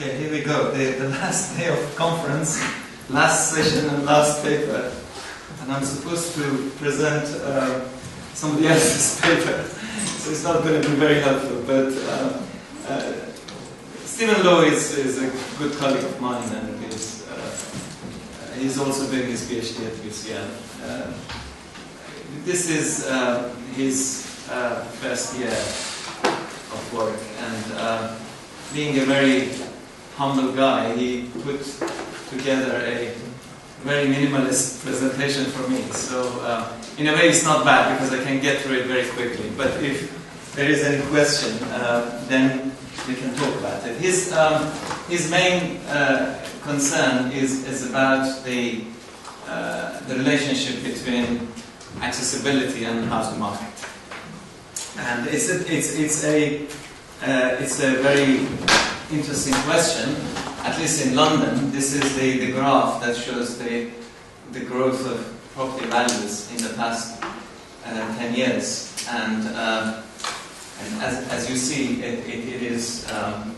Okay, here we go. The last day of conference, last session and last paper. And I'm supposed to present somebody else's paper. So it's not going to be very helpful. But Stephen Lowe is a good colleague of mine, and he's also doing his PhD at UCL. This is his first year of work, and being a very humble guy, he put together a very minimalist presentation for me. So in a way it's not bad because I can get through it very quickly. But if there is any question, then we can talk about it. His main concern is about the relationship between accessibility and housing market. And it's a very interesting question. At least in London, this is the graph that shows the growth of property values in the past 10 years. And as you see, it is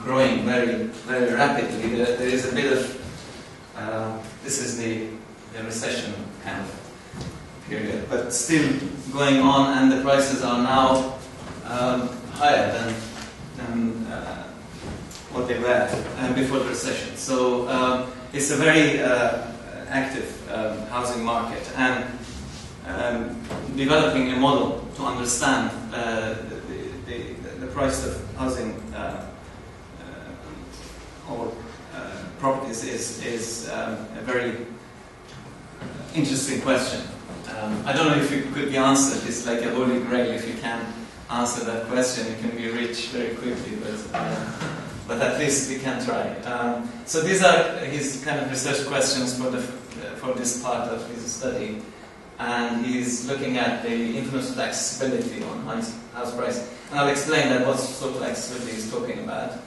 growing very, very rapidly. There is a bit of, this is the recession kind of period, but still going on, and the prices are now higher than what they were before the recession. So it's a very active housing market, and developing a model to understand the price of housing or properties is a very interesting question. I don't know if it could be answered. It's like a holy grail. If you can answer that question, you can be rich very quickly, but at least we can try. So these are his kind of research questions for this part of his study, and he's looking at the influence of accessibility on house price. And I'll explain that what sort of accessibility he's talking about.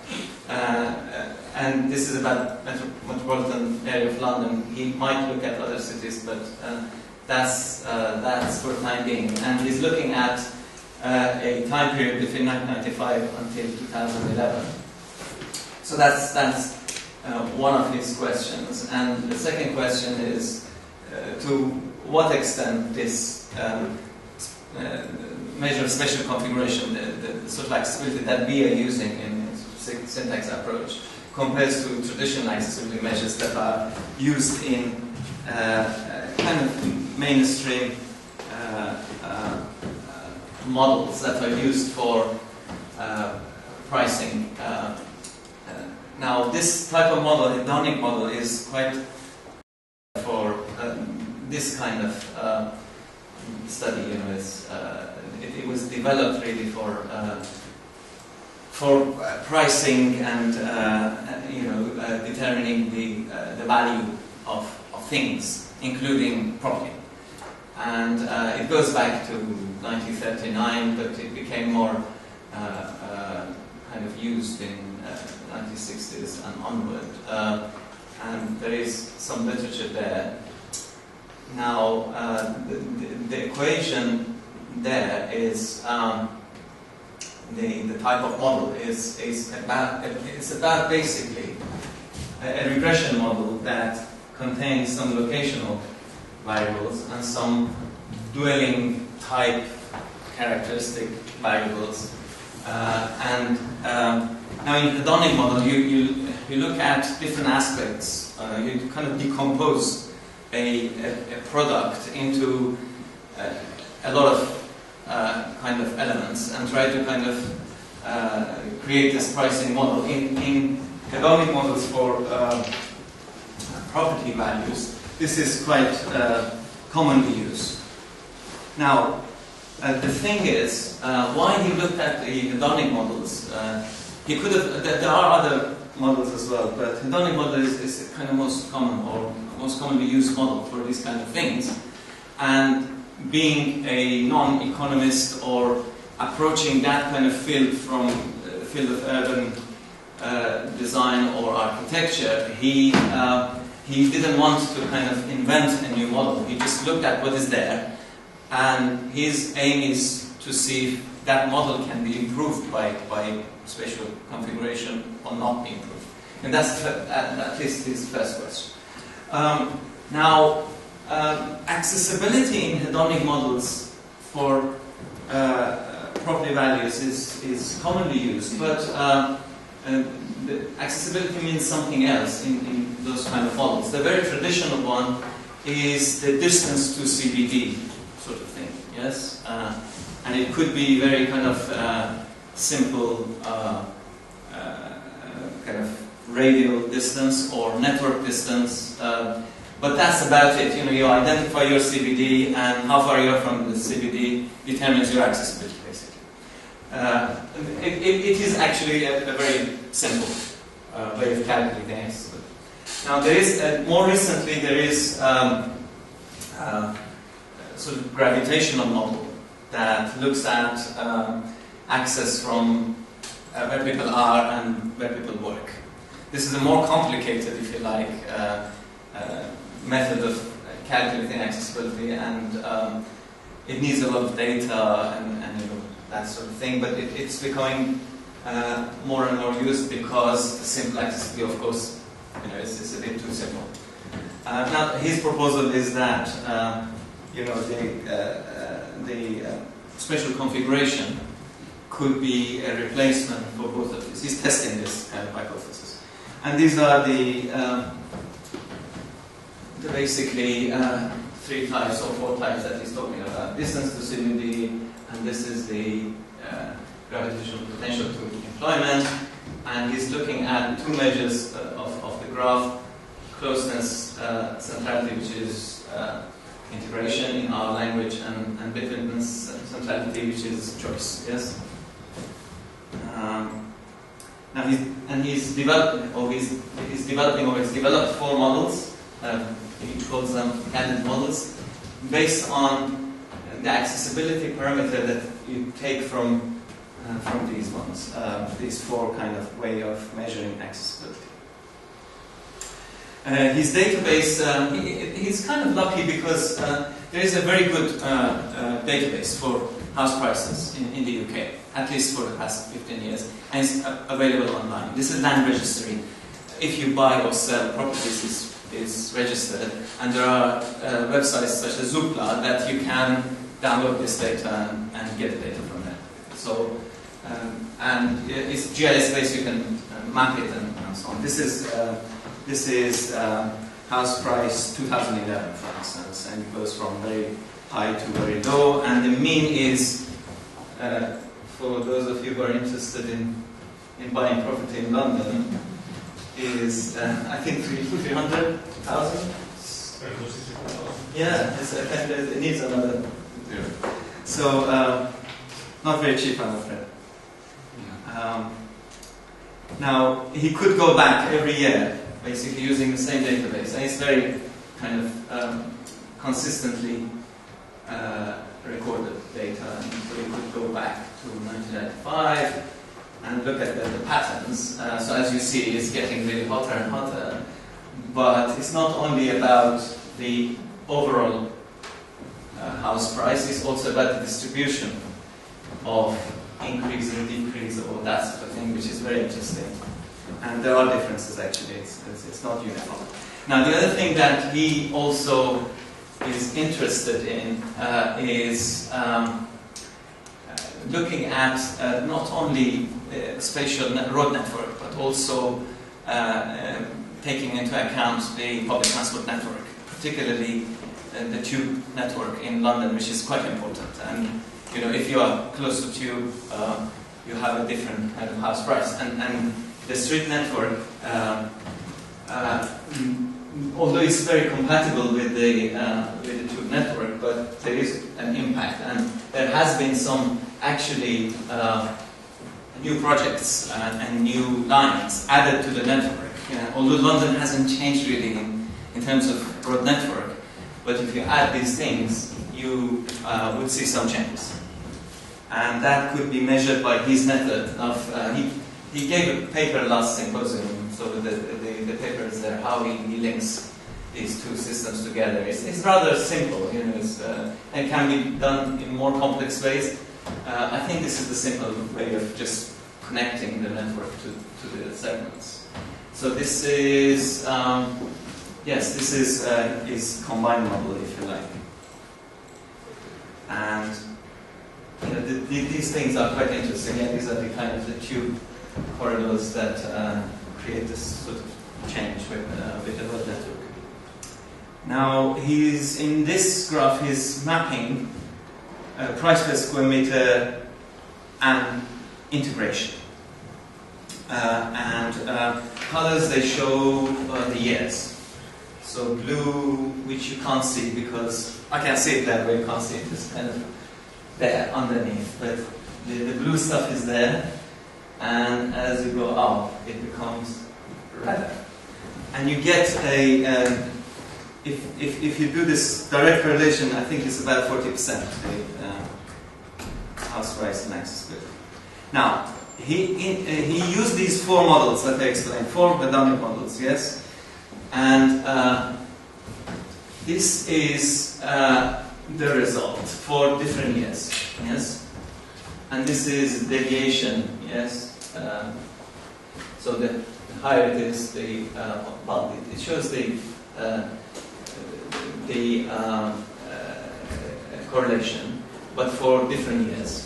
And this is about metropolitan area of London. He might look at other cities, but that's for the time being. And he's looking at a time period between 1995 until 2011. So that's one of his questions. And the second question is to what extent this measure of spatial configuration, the sort of accessibility that we are using in syntax approach, compares to traditional accessibility measures that are used in kind of mainstream models that are used for pricing. Now, this type of model, hedonic model, is quite for this kind of study. You know, it was developed really for pricing and determining the value of things, including property. And it goes back to 1939, but it became more kind of used in 1960s and onward. And there is some literature there. Now, the equation there is the type of model is about basically a regression model that contains some locational variables and some dwelling type characteristic variables. Now in the hedonic model, you look at different aspects. You kind of decompose a product into a lot of kind of elements and try to kind of create this pricing model. In hedonic models for property values, this is quite commonly used. Now, the thing is, why he looked at the hedonic models, he could have, there are other models as well, but hedonic model is kind of most common or most commonly used model for these kind of things. And being a non-economist or approaching that kind of field from the field of urban design or architecture, he didn't want to kind of invent a new model. He just looked at what is there, and his aim is to see if that model can be improved by spatial configuration or not be improved. And that's at least his first question. Now, accessibility in hedonic models for property values is commonly used, but the accessibility means something else in those kind of models. The very traditional one is the distance to CBD sort of thing, yes? And it could be very kind of simple kind of radial distance or network distance, but that's about it. You know, you identify your CBD, and how far you are from the CBD determines your accessibility, basically. It is actually a very simple way of calculating accessibility. Now, there is more recently there is sort of gravitational model that looks at access from where people are and where people work. This is a more complicated, if you like, method of calculating accessibility, and it needs a lot of data and you know, that sort of thing. But it's becoming more and more used because the simple accessibility, of course, you know, it's a bit too simple. Now, his proposal is that you know, the spatial configuration could be a replacement for both of these. He's testing this kind of hypothesis. And these are the basically 3 types or 4 types that he's talking about. Distance to CBD, and this is the gravitational potential to employment. And he's looking at 2 measures of the graph: closeness, centrality, which is integration in our language, and betweenness, centrality, which is choice. Yes. Now he's developed 4 models. He calls them candidate models, based on the accessibility parameter that you take from these ones. These 4 kind of way of measuring accessibility. His database, he's kind of lucky because there is a very good database for house prices in the UK, at least for the past 15 years, and it's available online. This is land registry. If you buy or sell properties, is registered, and there are websites such as Zoopla that you can download this data and get the data from there. So, and it's GIS based, you can map it and so on. This is house price 2011, for instance, and it goes from very high to very low, and the mean is, for those of you who are interested in buying property in London, is I think 300,000. Yeah, it needs another zero. So not very cheap, I'm afraid. Now he could go back every year, basically using the same database, and it's very kind of consistently recorded data. And so you could go back to 1995 and look at the patterns. So as you see, it's getting really hotter and hotter. But it's not only about the overall house price, it's also about the distribution of increase and decrease or that sort of thing, which is very interesting. And there are differences actually, it's not uniform. Now the other thing that he also is interested in is looking at not only spatial road network, but also taking into account the public transport network, particularly the tube network in London, which is quite important. And you know, if you are close to tube, you have a different kind of house price. And the street network, although it's very compatible with the tube network, but there is an impact, and there has been some actually new projects and new lines added to the network. Although London hasn't changed really in terms of road network, but if you add these things, you would see some changes. And that could be measured by his method of, he gave a paper last symposium, so the paper is there, how he links these 2 systems together. It's rather simple, you know, and can be done in more complex ways. I think this is the simple way of just connecting the network to the segments. So this is, yes, this is combined model, if you like. And you know, these things are quite interesting. Yeah, these are the kind of the tube corridors that create this sort of change with the road network. Now, he's in this graph, he's mapping price per square meter and integration. Colors, they show the years. So blue, which you can't see because I can't see it that way, you can't see it, it's kind of there underneath. But the blue stuff is there, and as you go up, it becomes redder. And you get a, if you do this direct correlation, I think it's about 40%, the house price and access width. Now, he used these four models that I explained, four predominant models, yes? And this is the result for different years, yes? And this is deviation, yes? So the higher it is, the well, it shows the correlation, but for different years.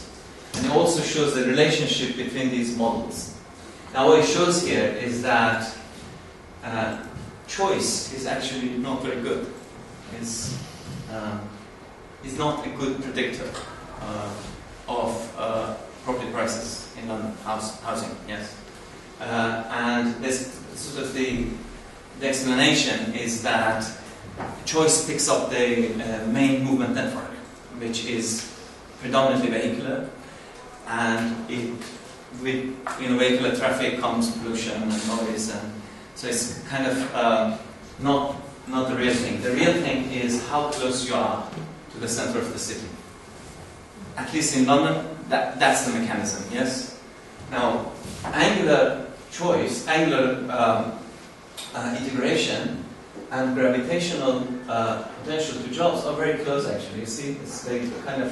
And it also shows the relationship between these models. Now what it shows here is that choice is actually not very good. It's not a good predictor of property prices in London housing. Yes, and this sort of the explanation is that choice picks up the main movement network, which is predominantly vehicular, and with vehicular traffic comes pollution and noise, and so it's kind of not the real thing. The real thing is how close you are to the center of the city. At least in London, that's the mechanism. Yes. Now, angular choice, angular integration, and gravitational potential to jobs are very close. Actually, you see, it's they kind of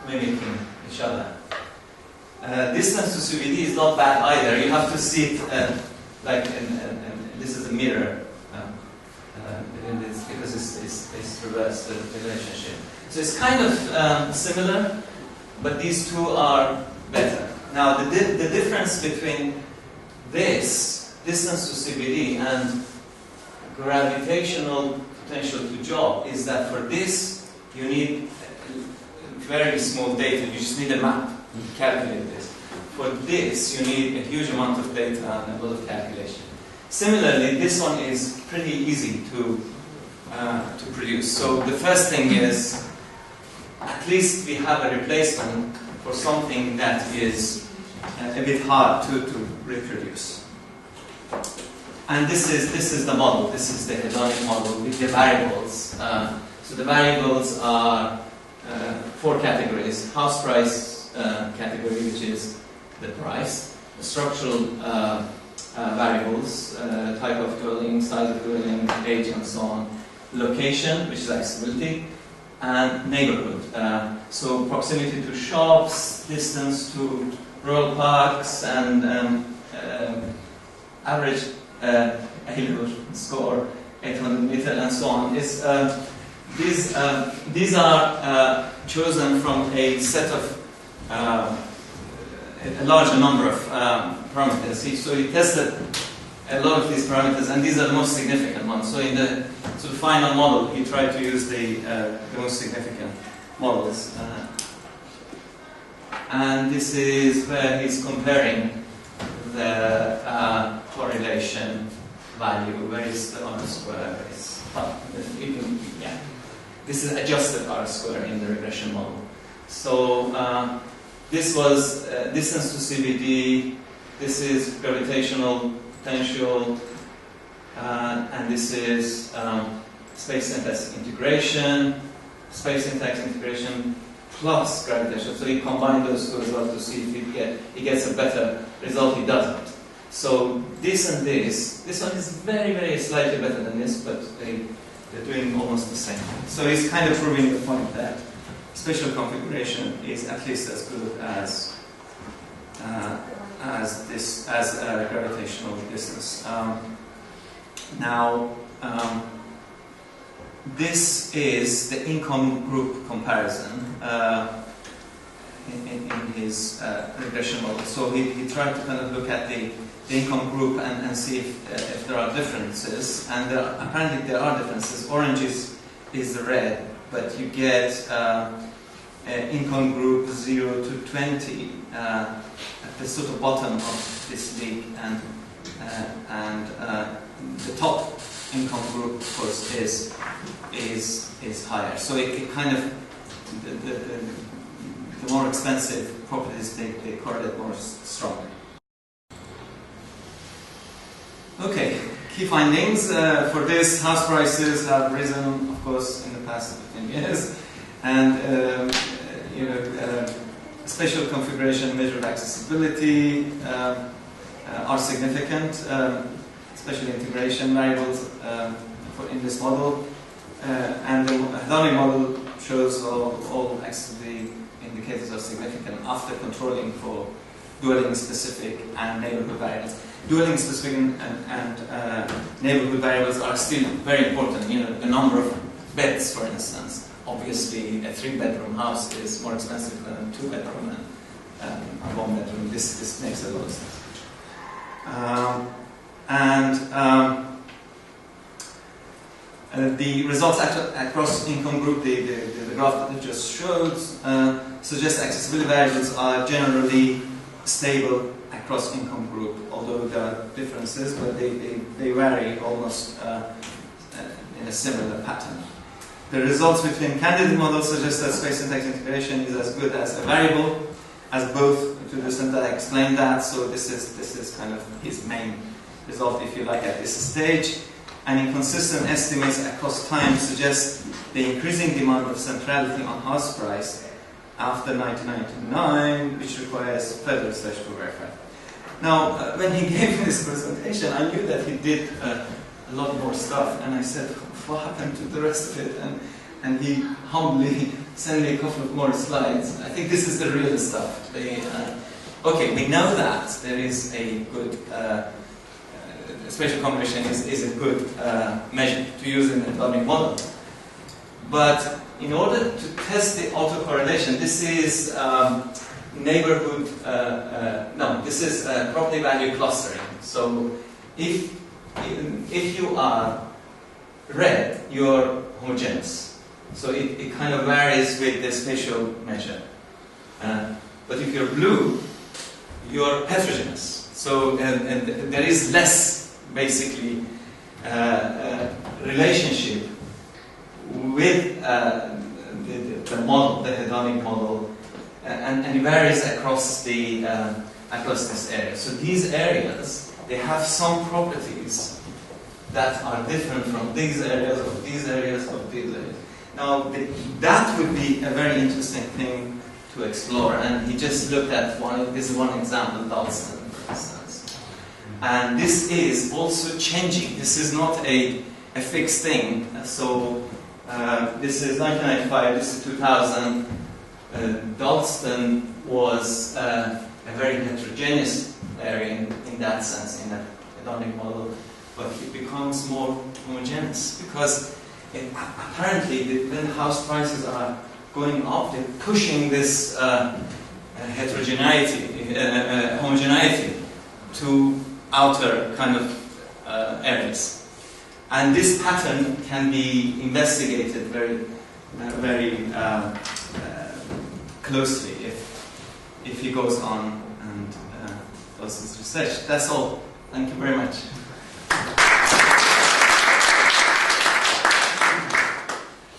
mimicking each other. Distance to CBD is not bad either. You have to see it like, this is a mirror, because it's reversed the relationship. So it's kind of similar, but these two are better. Now the difference between this distance to CBD and gravitational potential to job is that for this you need very small data. You just need a map to calculate this. For this, you need a huge amount of data and a lot of calculation. Similarly, this one is pretty easy to produce. So the first thing is, at least we have a replacement for something that is a bit hard to reproduce. And this is the model. This is the hedonic model with the variables. So the variables are four categories: house price category, which is the price; the structural variables, type of dwelling, size of dwelling, age, and so on; location, which is accessibility; and neighborhood. So proximity to shops, distance to rural parks, and average A-level score, 800 meter, and so on. These are chosen from a set of a larger number of parameters. So he tested a lot of these parameters, and these are the most significant ones. So in the final model, he tried to use the most significant models. And this is where he's comparing the correlation value. Where is the R-square? This is adjusted R-square in the regression model. So this was distance to CBD, this is gravitational potential, and this is space syntax integration, plus gravitation. So you combine those two as well to see if he gets a better result. He doesn't. So this and this one is very, very slightly better than this, but they're doing almost the same. So he's kind of proving the point that spatial configuration is at least as good as as gravitational distance. Now, this is the income group comparison in his regression model. So he tried to kind of look at the income group and see if there are differences. And apparently there are differences. Orange is the red, but you get income group 0 to 20 at the sort of bottom of this league, and the top income group, of course, is higher. So it kind of the more expensive properties they correlate more strongly. Okay, key findings for this: house prices have risen, of course, in the past 15 years, and spatial configuration, measured accessibility are significant, especially integration variables in this model, and the hedonic model shows all accessibility indicators are significant after controlling for dwelling-specific and neighborhood variables. Dwelling-specific and neighborhood variables are still very important. The number of beds, for instance. Obviously, a 3-bedroom house is more expensive than a 2-bedroom and a 1-bedroom. This makes a lot of sense. The results across income group, the graph that I just showed, suggests accessibility variables are generally stable across income group, although there are differences, but they vary almost in a similar pattern. The results between candidate models suggest that space syntax integration is as good as a variable as both, to the extent that I explained that. So this is kind of his main result, if you like, at this stage. And inconsistent estimates across time suggest the increasing demand of centrality on house price after 1999, which requires further research to verify. Now, when he gave me this presentation, I knew that he did a lot more stuff, and I said, what happened to the rest of it? And he humbly sent me a couple of more slides. I think this is the real stuff. Okay, we know that there is a good spatial combination is a good measure to use in the hedonic model. But in order to test the autocorrelation, this is neighborhood, this is property value clustering. So if you are red, you're homogeneous. So it kind of varies with the spatial measure. But if you're blue, you're heterogeneous. So and there is less, basically, relationship with the model, the hedonic model, and it varies across this area. So these areas, they have some properties that are different from these areas, of these areas, of these areas. Now, that would be a very interesting thing to explore. And he just looked at this is one example, Dalston, for instance. And this is also changing. This is not a fixed thing. So this is 1995, this is 2000. Dalston was a very heterogeneous area in that sense, in the hedonic model, but it becomes more homogeneous because apparently when house prices are going up, they're pushing this homogeneity to outer kind of areas. And this pattern can be investigated very closely if he goes on and does his research. That's all. Thank you very much.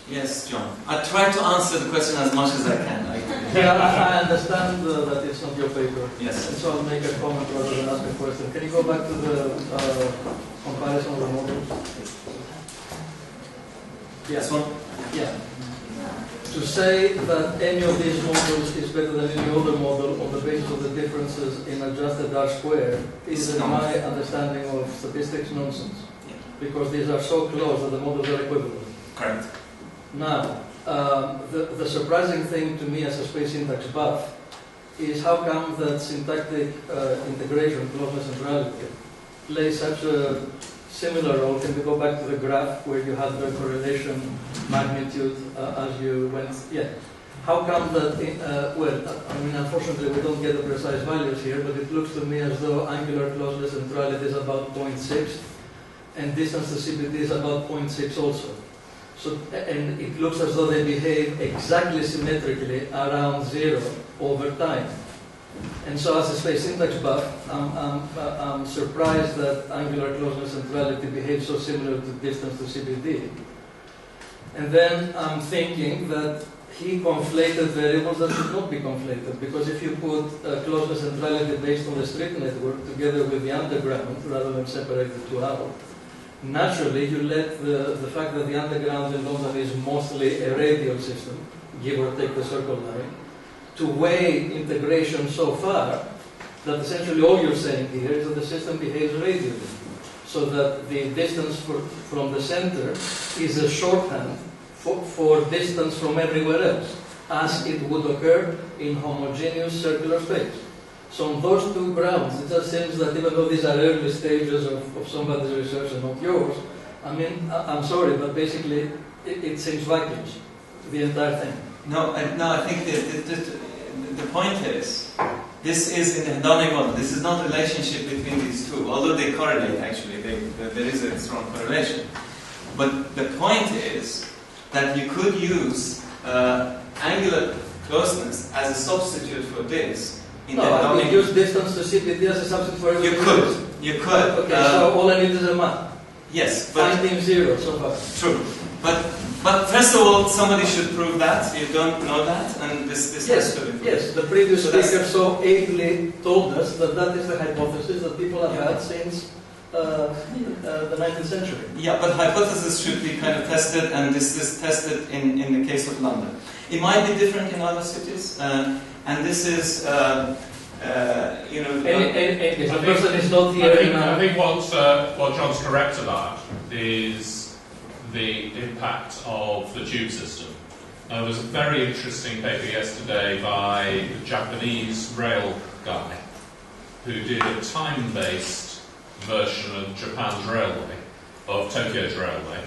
Yes, John. I try to answer the question as much as I can. Yeah, I understand that it's not your paper. Yes. And so I'll make a comment rather than ask a question. Can you go back to the comparison of the models? Yeah. This one? Yeah. To say that any of these models is better than any other model on the basis of the differences in adjusted R-squared is, in my understanding of statistics, nonsense. Yeah. Because these are so close that the models are equivalent. Correct. Now, the surprising thing to me as a space syntax buff is how come that syntactic integration, closeness centrality, plays such a similar role. Can we go back to the graph where you had the correlation magnitude as you went? Yeah. How come that, unfortunately we don't get the precise values here, but it looks to me as though angular closeness centrality is about 0.6, and distance to CBD is about 0.6 also. So, and it looks as though they behave exactly symmetrically around 0 over time. And so as a space syntax buff, I'm surprised that angular closeness centrality behaves so similar to distance to CBD. And then I'm thinking that he conflated variables that should not be conflated, because if you put closeness centrality based on the street network together with the underground, rather than separate the two out, naturally you let the fact that the underground in London is mostly a radial system, give or take the circle line, to weigh integration so far that essentially all you're saying here is that the system behaves radially, so that the distance from the center is a shorthand for distance from everywhere else, as it would occur in homogeneous circular space. So on those two grounds, it just seems that even though these are early stages of somebody's research and not yours, I mean, I'm sorry, but basically it seems vacuous, the entire thing. No, I think the point is, this is in the hedonic model. This is not a relationship between these two, although they correlate actually. There is a strong correlation. But the point is that you could use angular closeness as a substitute for this. I could use distance to CBD as a substitute for everything. You could. Okay, so all I need is a map. Yes, but finding 0 so far. True, but first of all, somebody should prove that. You don't know that, and this has to be proved. Yes, the previous speaker so ably told us that that is the hypothesis that people have had since the 19th century. Yeah, but hypothesis should be kind of tested, and this is tested in the case of London. It might be different in other cities, and this is, if a person is not here. I think what John's correct about is the impact of the tube system. There was a very interesting paper yesterday by the Japanese rail guy who did a time-based version of Japan's railway, of Tokyo's railway,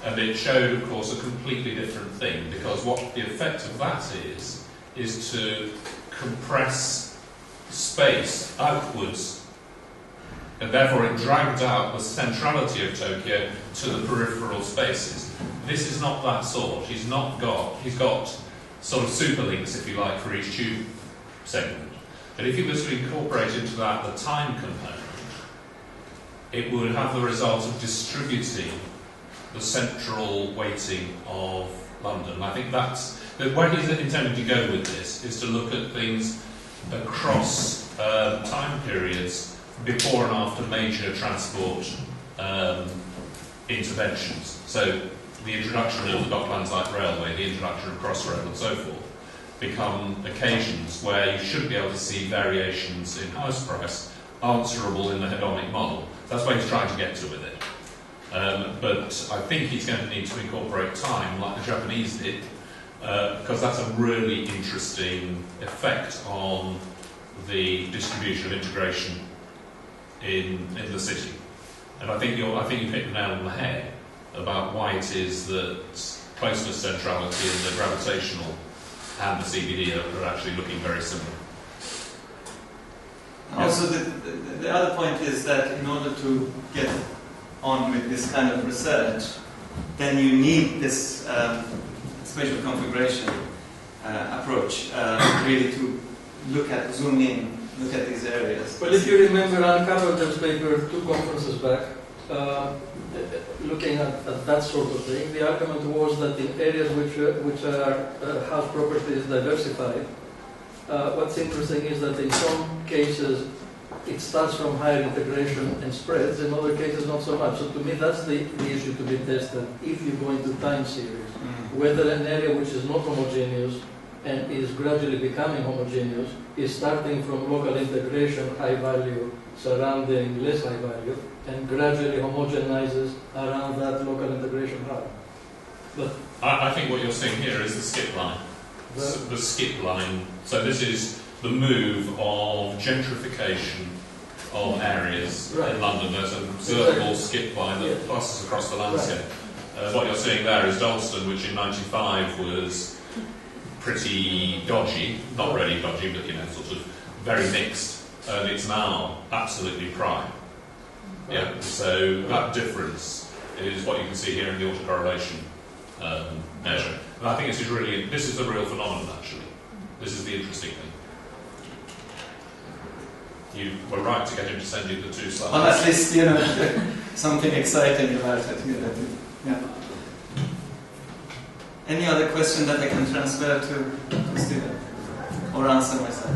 and it showed, of course, a completely different thing, because what the effect of that is to compress space outwards, and therefore it dragged out the centrality of Tokyo to the peripheral spaces. This is not that sort. He's got sort of superlinks, if you like, for each tube segment. But if you were to incorporate into that the time component, it would have the result of distributing the central weighting of London. I think that's where he's intending to go with this, is to look at things across time periods before and after major transport interventions. So the introduction of the Docklands Light Railway, the introduction of Crossrail and so forth, become occasions where you should be able to see variations in house price answerable in the hedonic model. That's what he's trying to get to with it. But I think he's going to need to incorporate time, like the Japanese did, because that's a really interesting effect on the distribution of integration in the city. And I think you hit the nail on the head about why it is that closeness centrality and the gravitational and the CBD are actually looking very similar. Also, the other point is that in order to get on with this kind of research, then you need this spatial configuration approach, really to zoom in, look at these areas. Well, if you remember Anne Carpenter's paper 2 conferences back, looking at that sort of thing, the argument was that in areas which are house properties diversified, what's interesting is that in some cases it starts from higher integration and spreads, in other cases not so much. So to me that's the issue to be tested if you go into time series. Whether an area which is not homogeneous and is gradually becoming homogeneous is starting from local integration, high value, surrounding less high value, and gradually homogenizes around that local integration hub. But I think what you're seeing here is the skip line. the skip line. So this is the move of gentrification of areas in London. There's an observable skip line that passes across the landscape. What you're seeing there is Dalston, which in '95 was pretty dodgy, not really dodgy, but sort of very mixed, and it's now absolutely prime. Yeah, so that difference is what you can see here in the autocorrelation measure. And I think this is a real phenomenon actually. This is the interesting thing. You were right to get him to send you the 2 slides. Well, at least, something exciting about it. Yeah. Any other question that I can transfer to Stephen or answer myself?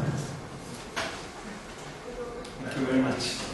Thank you very much.